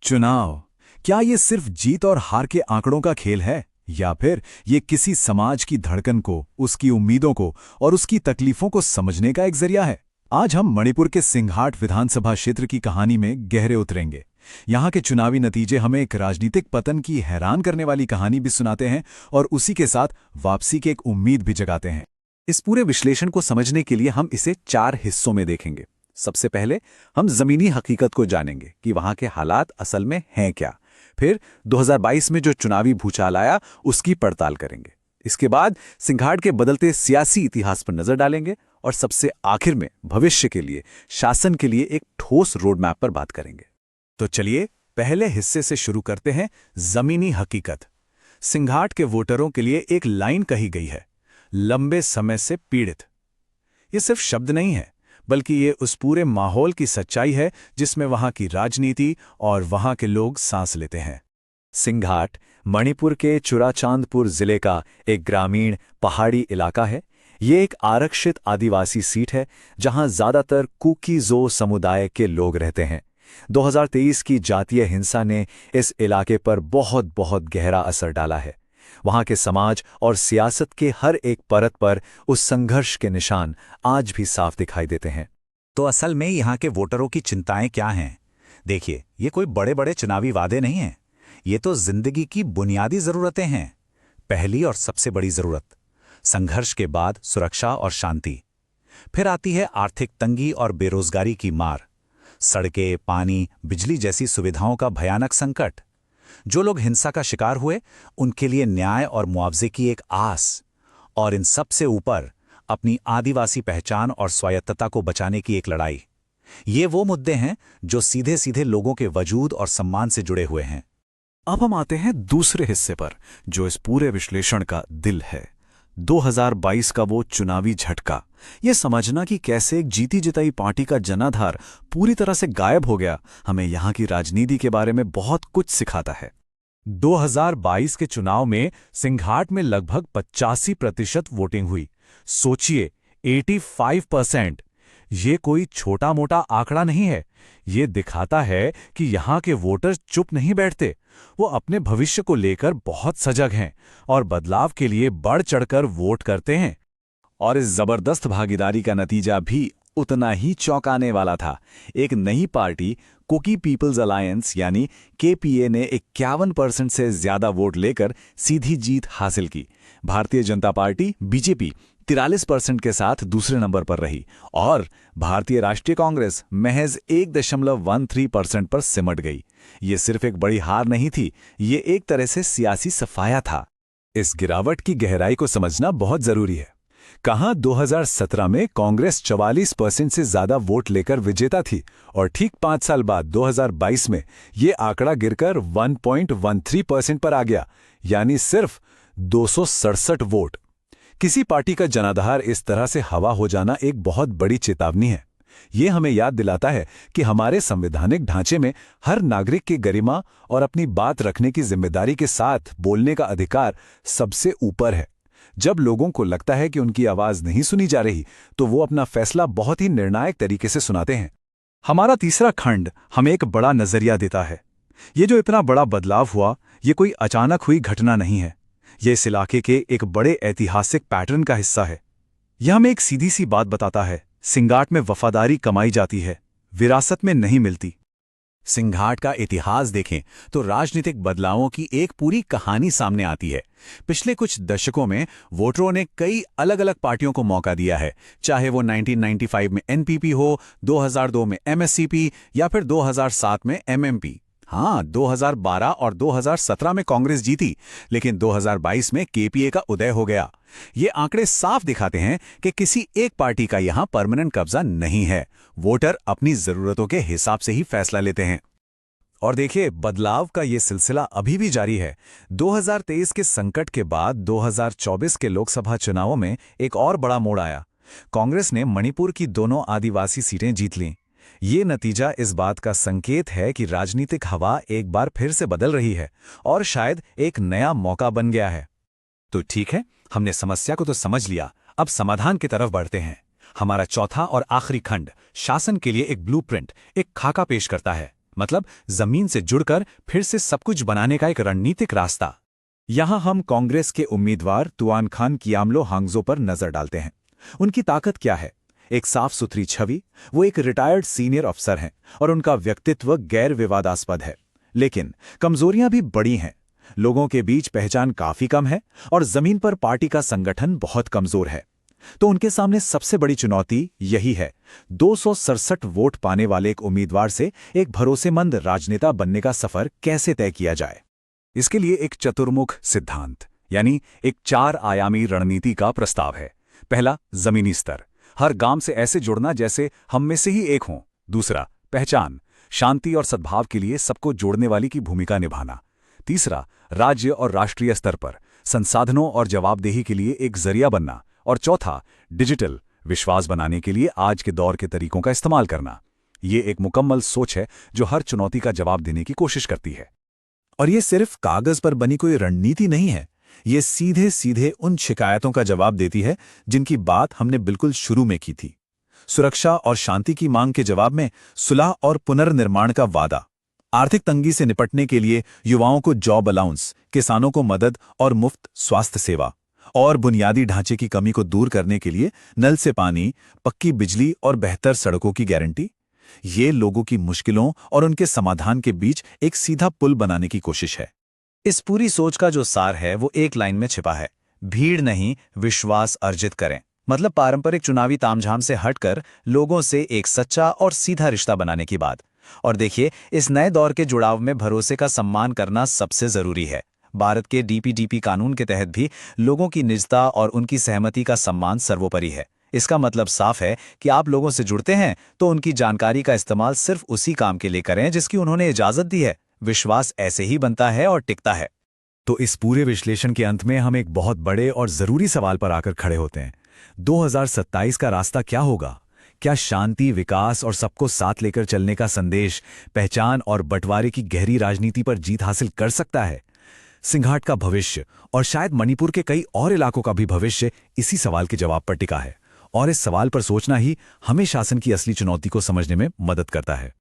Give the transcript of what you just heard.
चुनाव, क्या ये सिर्फ जीत और हार के आंकड़ों का खेल है, या फिर ये किसी समाज की धड़कन को, उसकी उम्मीदों को और उसकी तकलीफों को समझने का एक जरिया है? आज हम मणिपुर के सिंघाट विधानसभा क्षेत्र की कहानी में गहरे उतरेंगे। यहाँ के चुनावी नतीजे हमें एक राजनीतिक पतन की हैरान करने वाली कहानी भी सुनाते हैं और उसी के साथ वापसी की एक उम्मीद भी जगाते हैं। इस पूरे विश्लेषण को समझने के लिए हम इसे 4 हिस्सों में देखेंगे। सबसे पहले हम जमीनी हकीकत को जानेंगे कि वहां के हालात असल में हैं क्या। फिर 2022 में जो चुनावी भूचाल आया उसकी पड़ताल करेंगे। इसके बाद सिंघाट के बदलते सियासी इतिहास पर नजर डालेंगे और सबसे आखिर में भविष्य के लिए, शासन के लिए एक ठोस रोड मैप पर बात करेंगे। तो चलिए पहले हिस्से से शुरू करते हैं। जमीनी हकीकत। सिंघाट के वोटरों के लिए एक लाइन कही गई है, लंबे समय से पीड़ित। ये सिर्फ शब्द नहीं है, बल्कि ये उस पूरे माहौल की सच्चाई है जिसमें वहां की राजनीति और वहां के लोग सांस लेते हैं। सिंघाट मणिपुर के चुराचांदपुर जिले का एक ग्रामीण पहाड़ी इलाका है। ये एक आरक्षित आदिवासी सीट है जहां ज्यादातर कुकी-जो समुदाय के लोग रहते हैं। 2023 की जातीय हिंसा ने इस इलाके पर बहुत गहरा असर डाला है। वहां के समाज और सियासत के हर एक परत पर उस संघर्ष के निशान आज भी साफ दिखाई देते हैं। तो असल में यहाँ के वोटरों की चिंताएं क्या हैं? देखिए, ये कोई बड़े बड़े चुनावी वादे नहीं हैं। ये तो जिंदगी की बुनियादी जरूरतें हैं। पहली और सबसे बड़ी जरूरत, संघर्ष के बाद सुरक्षा और शांति। फिर आती है आर्थिक तंगी और बेरोजगारी की मार, सड़कें, पानी, बिजली जैसी सुविधाओं का भयानक संकट। जो लोग हिंसा का शिकार हुए उनके लिए न्याय और मुआवजे की एक आस, और इन सबसे ऊपर अपनी आदिवासी पहचान और स्वायत्तता को बचाने की एक लड़ाई। ये वो मुद्दे हैं जो सीधे सीधे लोगों के वजूद और सम्मान से जुड़े हुए हैं। अब हम आते हैं दूसरे हिस्से पर, जो इस पूरे विश्लेषण का दिल है। 2022 का वो चुनावी झटका, ये समझना कि कैसे एक जीती जिताई पार्टी का जनाधार पूरी तरह से गायब हो गया, हमें यहाँ की राजनीति के बारे में बहुत कुछ सिखाता है। 2022 के चुनाव में सिंघाट में लगभग 85% वोटिंग हुई। सोचिए, 85%। ये कोई छोटा मोटा आंकड़ा नहीं है। ये दिखाता है कि यहाँ के वोटर चुप नहीं बैठते। वो अपने भविष्य को लेकर बहुत सजग हैं और बदलाव के लिए बढ़ चढ़कर वोट करते हैं। और इस जबरदस्त भागीदारी का नतीजा भी उतना ही चौंकाने वाला था। एक नई पार्टी कुकी पीपल्स अलायंस यानी केपीए ने 51% से ज्यादा वोट लेकर सीधी जीत हासिल की। भारतीय जनता पार्टी बीजेपी 43% के साथ दूसरे नंबर पर रही और भारतीय राष्ट्रीय कांग्रेस महज 1.13% पर सिमट गई। ये सिर्फ एक बड़ी हार नहीं थी, ये एक तरह से सियासी सफाया था। इस गिरावट की गहराई को समझना बहुत जरूरी है। कहाँ 2017 में कांग्रेस 44% से ज्यादा वोट लेकर विजेता थी और ठीक 5 साल बाद 2022 में ये आंकड़ा गिरकर 1.13% पर आ गया, यानी सिर्फ 267 वोट। किसी पार्टी का जनाधार इस तरह से हवा हो जाना एक बहुत बड़ी चेतावनी है। ये हमें याद दिलाता है कि हमारे संवैधानिक ढांचे में हर नागरिक की गरिमा और अपनी बात रखने की जिम्मेदारी के साथ बोलने का अधिकार सबसे ऊपर है। जब लोगों को लगता है कि उनकी आवाज नहीं सुनी जा रही, तो वो अपना फैसला बहुत ही निर्णायक तरीके से सुनाते हैं। हमारा तीसरा खंड हमें एक बड़ा नजरिया देता है। ये जो इतना बड़ा बदलाव हुआ, ये कोई अचानक हुई घटना नहीं है। ये इस इलाके के एक बड़े ऐतिहासिक पैटर्न का हिस्सा है। यह हमें एक सीधी सी बात बताता है, सिंघाट में वफादारी कमाई जाती है, विरासत में नहीं मिलती। सिंघाट का इतिहास देखें तो राजनीतिक बदलावों की एक पूरी कहानी सामने आती है। पिछले कुछ दशकों में वोटरों ने कई अलग अलग पार्टियों को मौका दिया है, चाहे वो 1995 में एनपीपी हो, 2002 में एमएससीपी या फिर 2007 में एमएमपी। हाँ, 2012 और 2017 में कांग्रेस जीती, लेकिन 2022 में केपीए का उदय हो गया। ये आंकड़े साफ दिखाते हैं कि किसी एक पार्टी का यहां परमानेंट कब्जा नहीं है। वोटर अपनी जरूरतों के हिसाब से ही फैसला लेते हैं। और देखिए, बदलाव का ये सिलसिला अभी भी जारी है। 2023 के संकट के बाद 2024 के लोकसभा चुनावों में एक और बड़ा मोड़ आया। कांग्रेस ने मणिपुर की दोनों आदिवासी सीटें जीत लीं। ये नतीजा इस बात का संकेत है कि राजनीतिक हवा एक बार फिर से बदल रही है और शायद एक नया मौका बन गया है। तो ठीक है, हमने समस्या को तो समझ लिया, अब समाधान की तरफ बढ़ते हैं। हमारा चौथा और आखिरी खंड शासन के लिए एक ब्लूप्रिंट, एक खाका पेश करता है। मतलब जमीन से जुड़कर फिर से सब कुछ बनाने का एक रणनीतिक रास्ता। यहां हम कांग्रेस के उम्मीदवार तुआन खान कियामलो हांगजो पर नजर डालते हैं। उनकी ताकत क्या है? एक साफ सुथरी छवि, वो एक रिटायर्ड सीनियर अफसर हैं और उनका व्यक्तित्व गैर विवादास्पद है। लेकिन कमजोरियां भी बड़ी हैं। लोगों के बीच पहचान काफी कम है और जमीन पर पार्टी का संगठन बहुत कमजोर है। तो उनके सामने सबसे बड़ी चुनौती यही है, 267 वोट पाने वाले एक उम्मीदवार से एक भरोसेमंद राजनेता बनने का सफर कैसे तय किया जाए। इसके लिए एक चतुर्मुख सिद्धांत यानी एक 4 आयामी रणनीति का प्रस्ताव है। पहला, जमीनी स्तर, हर गांव से ऐसे जुड़ना जैसे हम में से ही एक हों। दूसरा, पहचान, शांति और सद्भाव के लिए सबको जोड़ने वाली की भूमिका निभाना। तीसरा, राज्य और राष्ट्रीय स्तर पर संसाधनों और जवाबदेही के लिए एक जरिया बनना। और चौथा, डिजिटल, विश्वास बनाने के लिए आज के दौर के तरीकों का इस्तेमाल करना। ये एक मुकम्मल सोच है जो हर चुनौती का जवाब देने की कोशिश करती है। और ये सिर्फ कागज पर बनी कोई रणनीति नहीं है, ये सीधे सीधे उन शिकायतों का जवाब देती है जिनकी बात हमने बिल्कुल शुरू में की थी। सुरक्षा और शांति की मांग के जवाब में सुलह और पुनर्निर्माण का वादा, आर्थिक तंगी से निपटने के लिए युवाओं को जॉब अलाउंस, किसानों को मदद और मुफ्त स्वास्थ्य सेवा, और बुनियादी ढांचे की कमी को दूर करने के लिए नल से पानी, पक्की बिजली और बेहतर सड़कों की गारंटी। ये लोगों की मुश्किलों और उनके समाधान के बीच एक सीधा पुल बनाने की कोशिश है। इस पूरी सोच का जो सार है वो एक लाइन में छिपा है, भीड़ नहीं, विश्वास अर्जित करें। मतलब पारंपरिक चुनावी तामझाम से हटकर लोगों से एक सच्चा और सीधा रिश्ता बनाने की बात। और देखिए, इस नए दौर के जुड़ाव में भरोसे का सम्मान करना सबसे जरूरी है। भारत के डीपीडीपी कानून के तहत भी लोगों की निजता और उनकी सहमति का सम्मान सर्वोपरि है। इसका मतलब साफ है कि आप लोगों से जुड़ते हैं तो उनकी जानकारी का इस्तेमाल सिर्फ उसी काम के लिए करें जिसकी उन्होंने इजाजत दी है। विश्वास ऐसे ही बनता है और टिकता है। तो इस पूरे विश्लेषण के अंत में हम एक बहुत बड़े और जरूरी सवाल पर आकर खड़े होते हैं। 2027 का रास्ता क्या होगा? क्या शांति, विकास और सबको साथ लेकर चलने का संदेश पहचान और बंटवारे की गहरी राजनीति पर जीत हासिल कर सकता है? सिंघाट का भविष्य और शायद मणिपुर के कई और इलाकों का भी भविष्य इसी सवाल के जवाब पर टिका है। और इस सवाल पर सोचना ही हमें शासन की असली चुनौती को समझने में मदद करता है।